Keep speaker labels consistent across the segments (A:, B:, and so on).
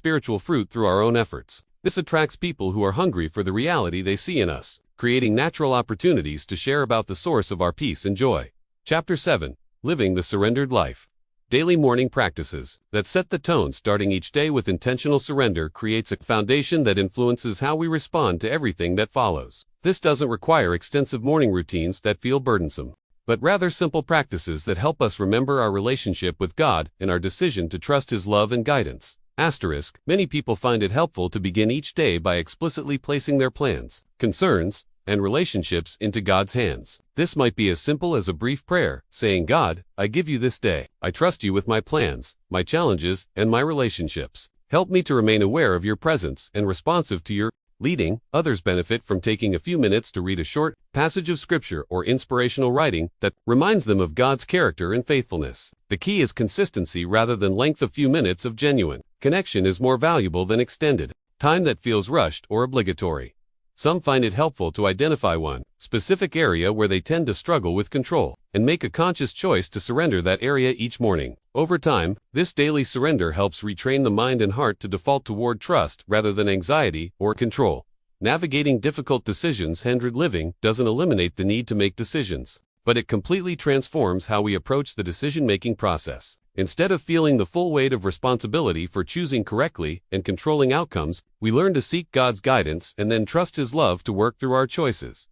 A: spiritual fruit through our own efforts. This attracts people who are hungry for the reality they see in us, creating natural opportunities to share about the source of our peace and joy. Chapter 7. Living the Surrendered Life. Daily morning practices that set the tone. Starting each day with intentional surrender creates a foundation that influences how we respond to everything that follows. This doesn't require extensive morning routines that feel burdensome, but rather simple practices that help us remember our relationship with God and our decision to trust His love and guidance. Many people find it helpful to begin each day by explicitly placing their plans, concerns, and relationships into God's hands. This might be as simple as a brief prayer, saying, "God, I give you this day. I trust you with my plans, my challenges, and my relationships. Help me to remain aware of your presence and responsive to your leading." Others benefit from taking a few minutes to read a short passage of scripture or inspirational writing that reminds them of God's character and faithfulness. The key is consistency rather than length. A few minutes of genuine connection is more valuable than extended time that feels rushed or obligatory. Some find it helpful to identify one specific area where they tend to struggle with control and make a conscious choice to surrender that area each morning. Over time, this daily surrender helps retrain the mind and heart to default toward trust rather than anxiety or control. Navigating difficult decisions. Hindered living doesn't eliminate the need to make decisions, but it completely transforms how we approach the decision-making process. Instead of feeling the full weight of responsibility for choosing correctly and controlling outcomes, we learn to seek God's guidance and then trust His love to work through our choices.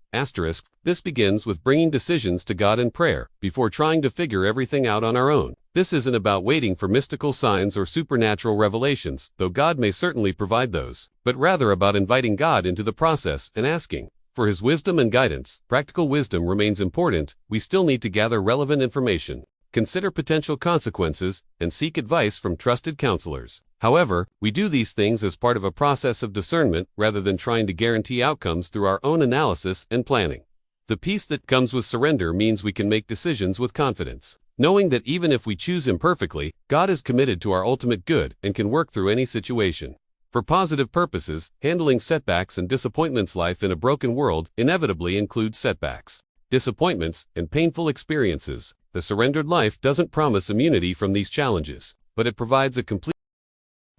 A: This begins with bringing decisions to God in prayer, before trying to figure everything out on our own. This isn't about waiting for mystical signs or supernatural revelations, though God may certainly provide those, but rather about inviting God into the process and asking for His wisdom and guidance. Practical wisdom remains important. We still need to gather relevant information, consider potential consequences, and seek advice from trusted counselors. However, we do these things as part of a process of discernment rather than trying to guarantee outcomes through our own analysis and planning. The peace that comes with surrender means we can make decisions with confidence, knowing that even if we choose imperfectly, God is committed to our ultimate good and can work through any situation for positive purposes. Handling setbacks and disappointments. Life in a broken world inevitably includes setbacks, disappointments, and painful experiences. The surrendered life doesn't promise immunity from these challenges, but it provides a complete.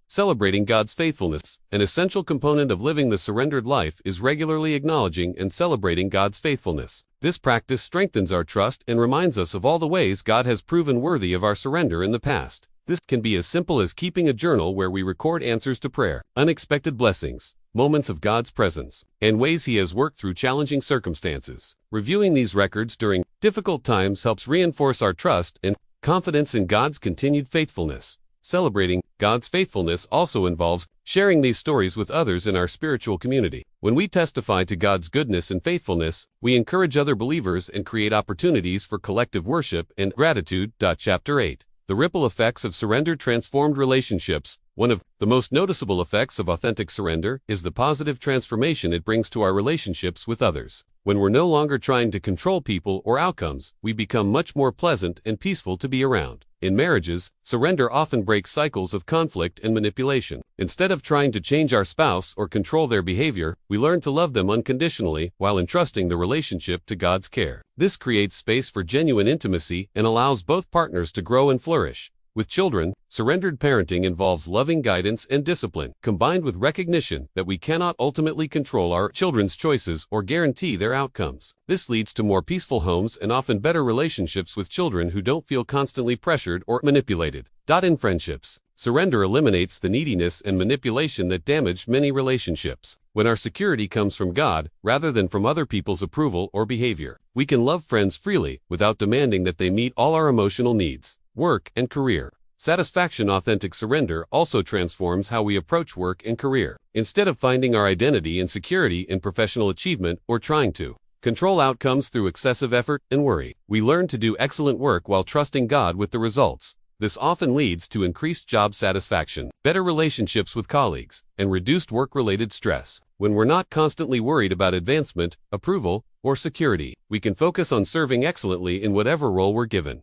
A: Celebrating God's faithfulness. An essential component of living the surrendered life is regularly acknowledging and celebrating God's faithfulness. This practice strengthens our trust and reminds us of all the ways God has proven worthy of our surrender in the past. This can be as simple as keeping a journal where we record answers to prayer, unexpected blessings, moments of God's presence, and ways He has worked through challenging circumstances. Reviewing these records during difficult times helps reinforce our trust and confidence in God's continued faithfulness. Celebrating God's faithfulness also involves sharing these stories with others in our spiritual community. When we testify to God's goodness and faithfulness, we encourage other believers and create opportunities for collective worship and gratitude. Chapter 8. The ripple effects of surrender. Transformed relationships. One of the most noticeable effects of authentic surrender is the positive transformation it brings to our relationships with others. When we're no longer trying to control people or outcomes, we become much more pleasant and peaceful to be around. In marriages, surrender often breaks cycles of conflict and manipulation. Instead of trying to change our spouse or control their behavior, we learn to love them unconditionally while entrusting the relationship to God's care. This creates space for genuine intimacy and allows both partners to grow and flourish. With children, surrendered parenting involves loving guidance and discipline, combined with recognition that we cannot ultimately control our children's choices or guarantee their outcomes. This leads to more peaceful homes and often better relationships with children who don't feel constantly pressured or manipulated. In friendships, surrender eliminates the neediness and manipulation that damage many relationships. When our security comes from God, rather than from other people's approval or behavior, we can love friends freely without demanding that they meet all our emotional needs, work, and career satisfaction. Authentic surrender also transforms how we approach work and career. Instead of finding our identity and security in professional achievement or trying to control outcomes through excessive effort and worry, we learn to do excellent work while trusting God with the results. This often leads to increased job satisfaction, better relationships with colleagues, and reduced work-related stress. When we're not constantly worried about advancement, approval, or security, we can focus on serving excellently in whatever role we're given.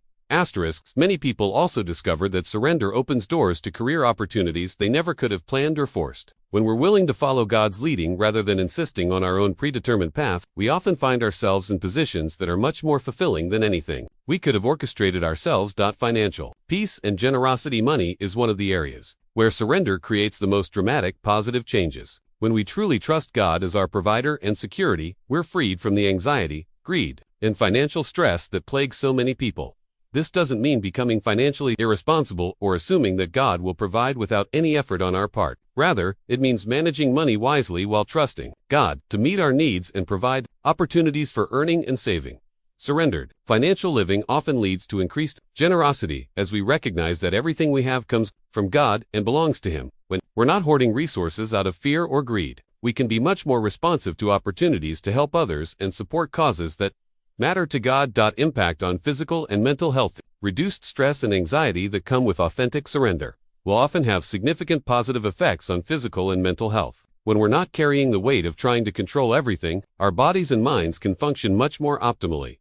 A: Many people also discover that surrender opens doors to career opportunities they never could have planned or forced. When we're willing to follow God's leading rather than insisting on our own predetermined path, we often find ourselves in positions that are much more fulfilling than anything we could have orchestrated ourselves. Financial peace and generosity. Money is one of the areas where surrender creates the most dramatic positive changes. When we truly trust God as our provider and security, we're freed from the anxiety, greed, and financial stress that plague so many people. This doesn't mean becoming financially irresponsible or assuming that God will provide without any effort on our part. Rather, it means managing money wisely while trusting God to meet our needs and provide opportunities for earning and saving. Surrendered financial living often leads to increased generosity as we recognize that everything we have comes from God and belongs to Him. When we're not hoarding resources out of fear or greed, we can be much more responsive to opportunities to help others and support causes that matter to God. Impact on physical and mental health. Reduced stress and anxiety that come with authentic surrender will often have significant positive effects on physical and mental health. When we're not carrying the weight of trying to control everything, our bodies and minds can function much more optimally.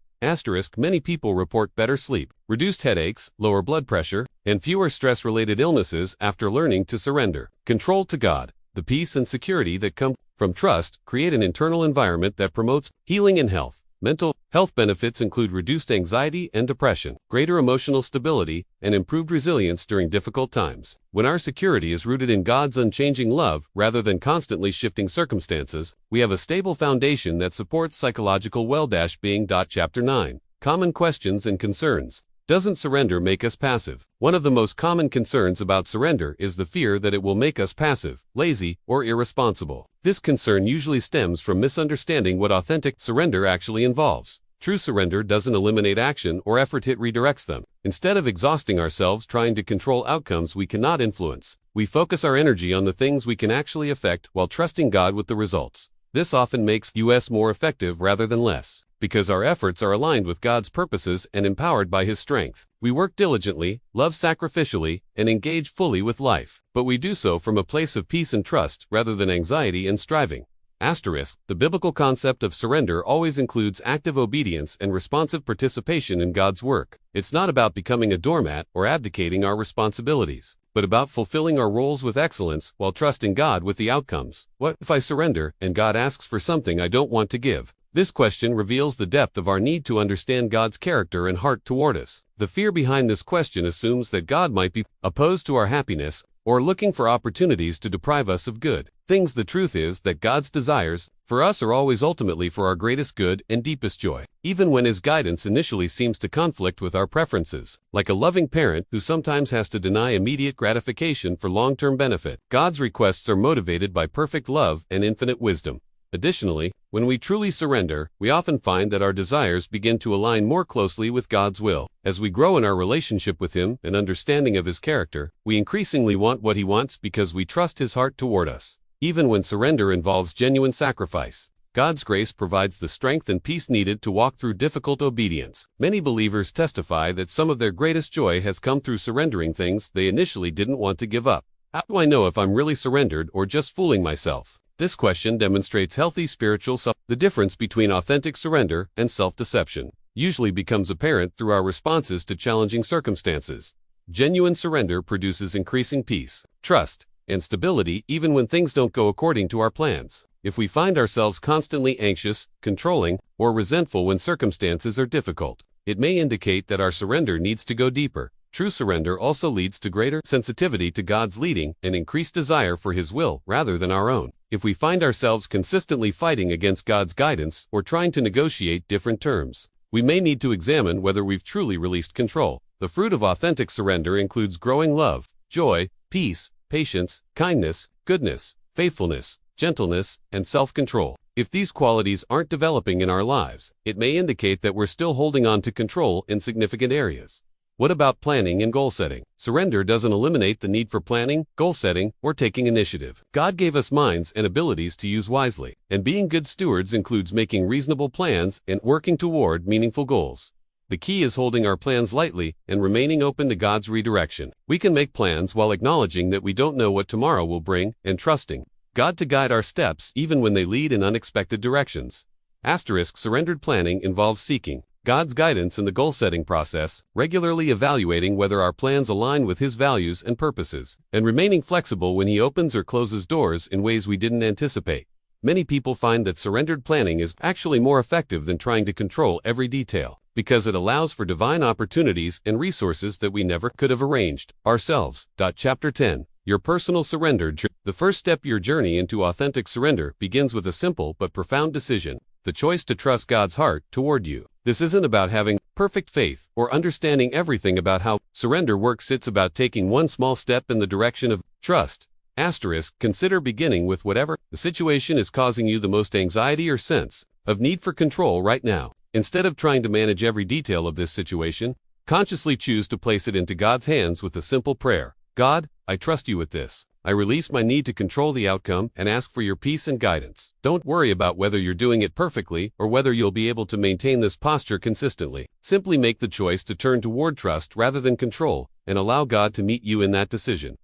A: Many people report better sleep, reduced headaches, lower blood pressure, and fewer stress-related illnesses after learning to surrender control to God. The peace and security that come from trust create an internal environment that promotes healing and health. Mental health benefits include reduced anxiety and depression, greater emotional stability, and improved resilience during difficult times. When our security is rooted in God's unchanging love rather than constantly shifting circumstances, we have a stable foundation that supports psychological well-being. Chapter 9. Common questions and concerns. Doesn't surrender make us passive? One of the most common concerns about surrender is the fear that it will make us passive, lazy, or irresponsible. This concern usually stems from misunderstanding what authentic surrender actually involves. True surrender doesn't eliminate action or effort, it redirects them. Instead of exhausting ourselves trying to control outcomes we cannot influence, we focus our energy on the things we can actually affect while trusting God with the results. This often makes us more effective rather than less. Because our efforts are aligned with God's purposes and empowered by His strength, we work diligently, love sacrificially, and engage fully with life. But we do so from a place of peace and trust rather than anxiety and striving. The biblical concept of surrender always includes active obedience and responsive participation in God's work. It's not about becoming a doormat or abdicating our responsibilities, but about fulfilling our roles with excellence while trusting God with the outcomes. What if I surrender and God asks for something I don't want to give? This question reveals the depth of our need to understand God's character and heart toward us. The fear behind this question assumes that God might be opposed to our happiness or looking for opportunities to deprive us of good things. The truth is that God's desires for us are always ultimately for our greatest good and deepest joy, even when His guidance initially seems to conflict with our preferences. Like a loving parent who sometimes has to deny immediate gratification for long-term benefit, God's requests are motivated by perfect love and infinite wisdom. Additionally, when we truly surrender, we often find that our desires begin to align more closely with God's will. As we grow in our relationship with Him and understanding of His character, we increasingly want what He wants because we trust His heart toward us. Even when surrender involves genuine sacrifice, God's grace provides the strength and peace needed to walk through difficult obedience. Many believers testify that some of their greatest joy has come through surrendering things they initially didn't want to give up. How do I know if I'm really surrendered or just fooling myself? This question demonstrates healthy spiritual self. The difference between authentic surrender and self-deception usually becomes apparent through our responses to challenging circumstances. Genuine surrender produces increasing peace, trust, and stability even when things don't go according to our plans. If we find ourselves constantly anxious, controlling, or resentful when circumstances are difficult, it may indicate that our surrender needs to go deeper. True surrender also leads to greater sensitivity to God's leading and increased desire for His will rather than our own. If we find ourselves consistently fighting against God's guidance or trying to negotiate different terms, we may need to examine whether we've truly released control. The fruit of authentic surrender includes growing love, joy, peace, patience, kindness, goodness, faithfulness, gentleness, and self-control. If these qualities aren't developing in our lives, it may indicate that we're still holding on to control in significant areas. What about planning and goal setting? Surrender doesn't eliminate the need for planning, goal setting, or taking initiative. God gave us minds and abilities to use wisely, and being good stewards includes making reasonable plans and working toward meaningful goals. The key is holding our plans lightly and remaining open to God's redirection. We can make plans while acknowledging that we don't know what tomorrow will bring and trusting God to guide our steps even when they lead in unexpected directions. Surrendered planning involves seeking God's guidance in the goal-setting process, regularly evaluating whether our plans align with His values and purposes, and remaining flexible when He opens or closes doors in ways we didn't anticipate. Many people find that surrendered planning is actually more effective than trying to control every detail. because it allows for divine opportunities and resources that we never could have arranged ourselves. Chapter 10. Your personal surrender. The first step in your journey into authentic surrender begins with a simple but profound decision, the choice to trust God's heart toward you. This isn't about having perfect faith or understanding everything about how surrender works. It's about taking one small step in the direction of trust. Consider beginning with whatever the situation is causing you the most anxiety or sense of need for control right now. Instead of trying to manage every detail of this situation, consciously choose to place it into God's hands with a simple prayer. God, I trust you with this. I release my need to control the outcome and ask for your peace and guidance. Don't worry about whether you're doing it perfectly or whether you'll be able to maintain this posture consistently. Simply make the choice to turn toward trust rather than control and allow God to meet you in that decision.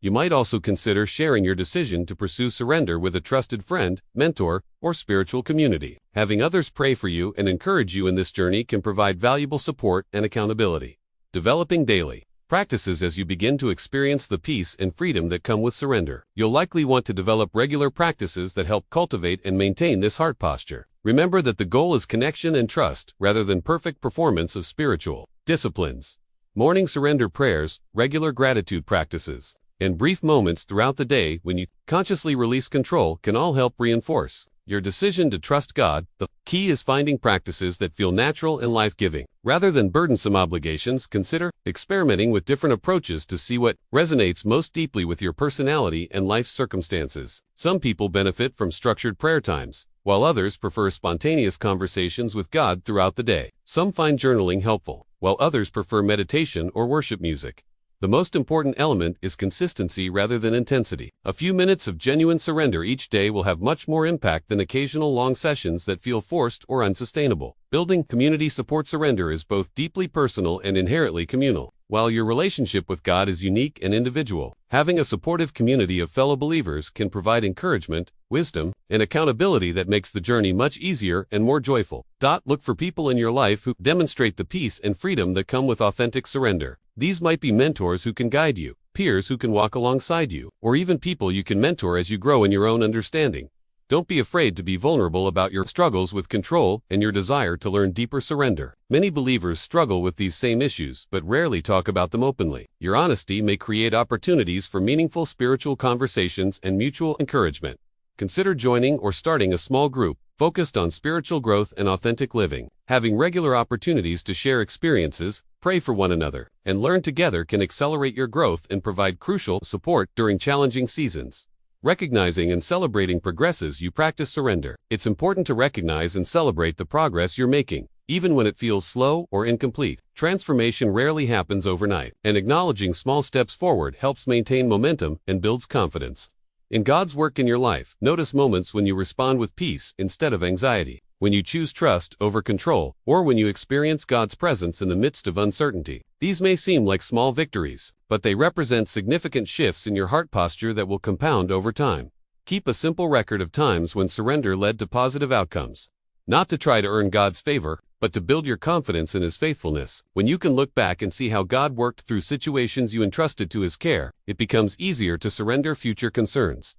A: You might also consider sharing your decision to pursue surrender with a trusted friend, mentor, or spiritual community. Having others pray for you and encourage you in this journey can provide valuable support and accountability. Developing daily practices. As you begin to experience the peace and freedom that come with surrender, you'll likely want to develop regular practices that help cultivate and maintain this heart posture. Remember that the goal is connection and trust rather than perfect performance of spiritual disciplines. Morning surrender prayers, regular gratitude practices, and brief moments throughout the day when you consciously release control can all help reinforce your decision to trust God. The key is finding practices that feel natural and life-giving. Rather than burdensome obligations, consider experimenting with different approaches to see what resonates most deeply with your personality and life's circumstances. Some people benefit from structured prayer times, while others prefer spontaneous conversations with God throughout the day. Some find journaling helpful, while others prefer meditation or worship music. The most important element is consistency rather than intensity. A few minutes of genuine surrender each day will have much more impact than occasional long sessions that feel forced or unsustainable. Building community support. Surrender is both deeply personal and inherently communal. While your relationship with God is unique and individual, having a supportive community of fellow believers can provide encouragement, wisdom, and accountability that makes the journey much easier and more joyful. Look for people in your life who demonstrate the peace and freedom that come with authentic surrender. These might be mentors who can guide you, peers who can walk alongside you, or even people you can mentor as you grow in your own understanding. Don't be afraid to be vulnerable about your struggles with control and your desire to learn deeper surrender. Many believers struggle with these same issues, but rarely talk about them openly. Your honesty may create opportunities for meaningful spiritual conversations and mutual encouragement. Consider joining or starting a small group focused on spiritual growth and authentic living. Having regular opportunities to share experiences, pray for one another, and learn together can accelerate your growth and provide crucial support during challenging seasons. Recognizing and celebrating progress as you practice surrender. It's important to recognize and celebrate the progress you're making, even when it feels slow or incomplete. Transformation rarely happens overnight, and acknowledging small steps forward helps maintain momentum and builds confidence in God's work in your life. Notice moments when you respond with peace instead of anxiety, when you choose trust over control, or when you experience God's presence in the midst of uncertainty. These may seem like small victories, but they represent significant shifts in your heart posture that will compound over time. Keep a simple record of times when surrender led to positive outcomes. Not to try to earn God's favor, but to build your confidence in His faithfulness. When you can look back and see how God worked through situations you entrusted to His care, it becomes easier to surrender future concerns.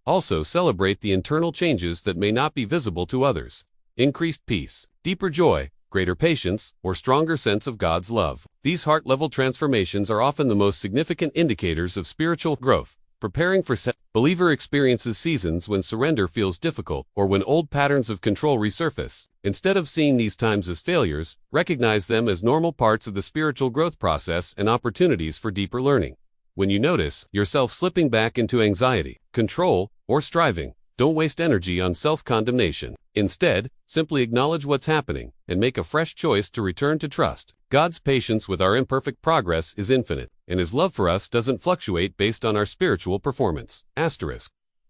A: Also celebrate the internal changes that may not be visible to others. Increased peace, deeper joy, greater patience, or stronger sense of God's love. These heart-level transformations are often the most significant indicators of spiritual growth. Preparing for believer experiences seasons when surrender feels difficult or when old patterns of control resurface. Instead of seeing these times as failures, recognize them as normal parts of the spiritual growth process and opportunities for deeper learning. When you notice yourself slipping back into anxiety, control, or striving, don't waste energy on self-condemnation. Instead, simply acknowledge what's happening and make a fresh choice to return to trust. God's patience with our imperfect progress is infinite, and His love for us doesn't fluctuate based on our spiritual performance.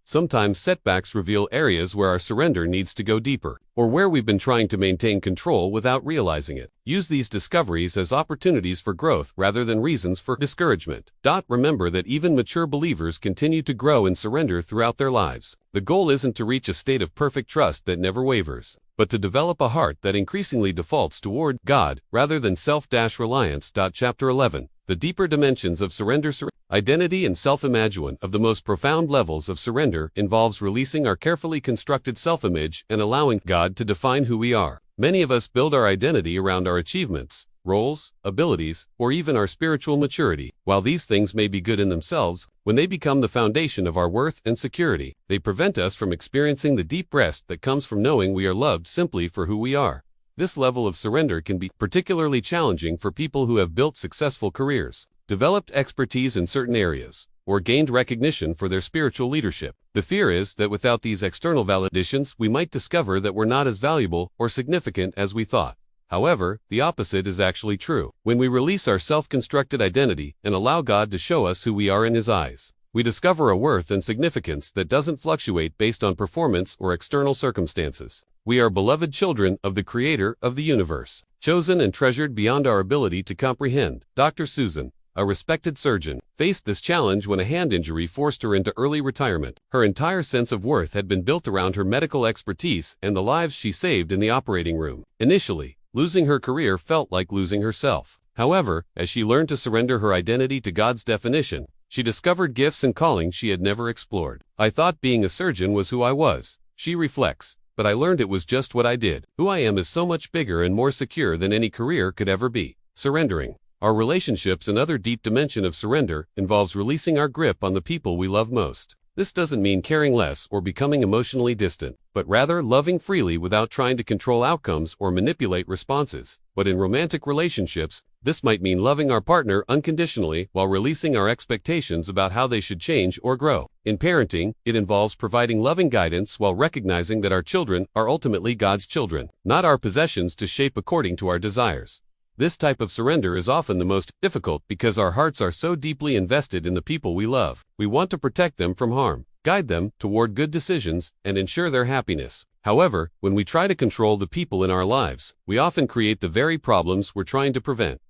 A: Sometimes setbacks reveal areas where our surrender needs to go deeper, or where we've been trying to maintain control without realizing it. Use these discoveries as opportunities for growth rather than reasons for discouragement. Remember that even mature believers continue to grow and surrender throughout their lives. The goal isn't to reach a state of perfect trust that never wavers, but to develop a heart that increasingly defaults toward God rather than self-reliance. Chapter 11. The deeper dimensions of surrender. Identity and self-image. One of the most profound levels of surrender involves releasing our carefully constructed self-image and allowing God to define who we are. Many of us build our identity around our achievements, roles, abilities, or even our spiritual maturity. While these things may be good in themselves, when they become the foundation of our worth and security, they prevent us from experiencing the deep rest that comes from knowing we are loved simply for who we are. This level of surrender can be particularly challenging for people who have built successful careers, developed expertise in certain areas, or gained recognition for their spiritual leadership. The fear is that without these external validations, we might discover that we're not as valuable or significant as we thought. However, the opposite is actually true. When we release our self-constructed identity and allow God to show us who we are in His eyes, we discover a worth and significance that doesn't fluctuate based on performance or external circumstances. We are beloved children of the Creator of the universe, chosen and treasured beyond our ability to comprehend. Dr. Susan, a respected surgeon, faced this challenge when a hand injury forced her into early retirement. Her entire sense of worth had been built around her medical expertise and the lives she saved in the operating room. Initially, losing her career felt like losing herself. However, as she learned to surrender her identity to God's definition, she discovered gifts and callings she had never explored. I thought being a surgeon was who I was, she reflects, but I learned it was just what I did. Who I am is so much bigger and more secure than any career could ever be. Surrendering. Our relationships, another deep dimension of surrender, involves releasing our grip on the people we love most. This doesn't mean caring less or becoming emotionally distant, but rather loving freely without trying to control outcomes or manipulate responses. But in romantic relationships, this might mean loving our partner unconditionally while releasing our expectations about how they should change or grow. In parenting, it involves providing loving guidance while recognizing that our children are ultimately God's children, not our possessions to shape according to our desires. This type of surrender is often the most difficult because our hearts are so deeply invested in the people we love. We want to protect them from harm, guide them toward good decisions, and ensure their happiness. However, when we try to control the people in our lives, we often create the very problems we're trying to prevent.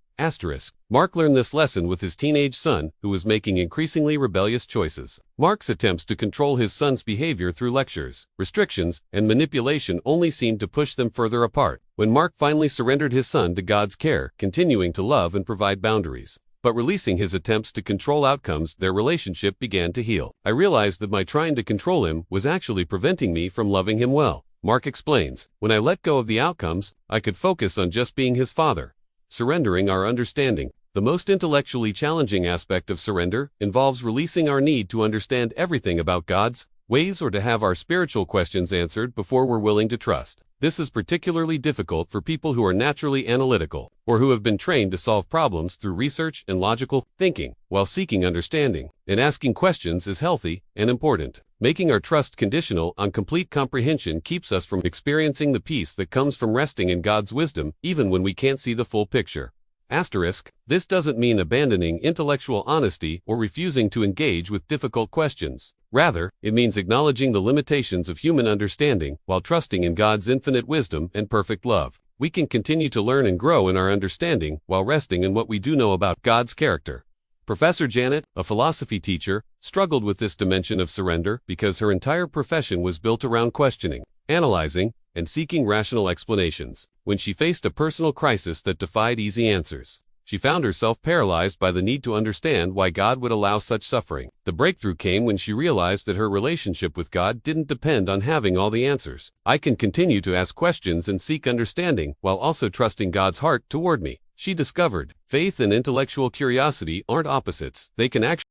A: Mark learned this lesson with his teenage son, who was making increasingly rebellious choices. Mark's attempts to control his son's behavior through lectures, restrictions, and manipulation only seemed to push them further apart. When Mark finally surrendered his son to God's care, continuing to love and provide boundaries, but releasing his attempts to control outcomes, their relationship began to heal. I realized that my trying to control him was actually preventing me from loving him well. Mark explains, when I let go of the outcomes, I could focus on just being his father. Surrendering our understanding. The most intellectually challenging aspect of surrender involves releasing our need to understand everything about God's ways or to have our spiritual questions answered before we're willing to trust. This is particularly difficult for people who are naturally analytical or who have been trained to solve problems through research and logical thinking. While seeking understanding and asking questions is healthy and important, making our trust conditional on complete comprehension keeps us from experiencing the peace that comes from resting in God's wisdom even when we can't see the full picture. This doesn't mean abandoning intellectual honesty or refusing to engage with difficult questions. Rather, it means acknowledging the limitations of human understanding while trusting in God's infinite wisdom and perfect love. We can continue to learn and grow in our understanding while resting in what we do know about God's character. Professor Janet, a philosophy teacher, struggled with this dimension of surrender because her entire profession was built around questioning, analyzing, and seeking rational explanations. When she faced a personal crisis that defied easy answers, she found herself paralyzed by the need to understand why God would allow such suffering. The breakthrough came when she realized that her relationship with God didn't depend on having all the answers. I can continue to ask questions and seek understanding while also trusting God's heart toward me. She discovered faith and intellectual curiosity aren't opposites. They can actually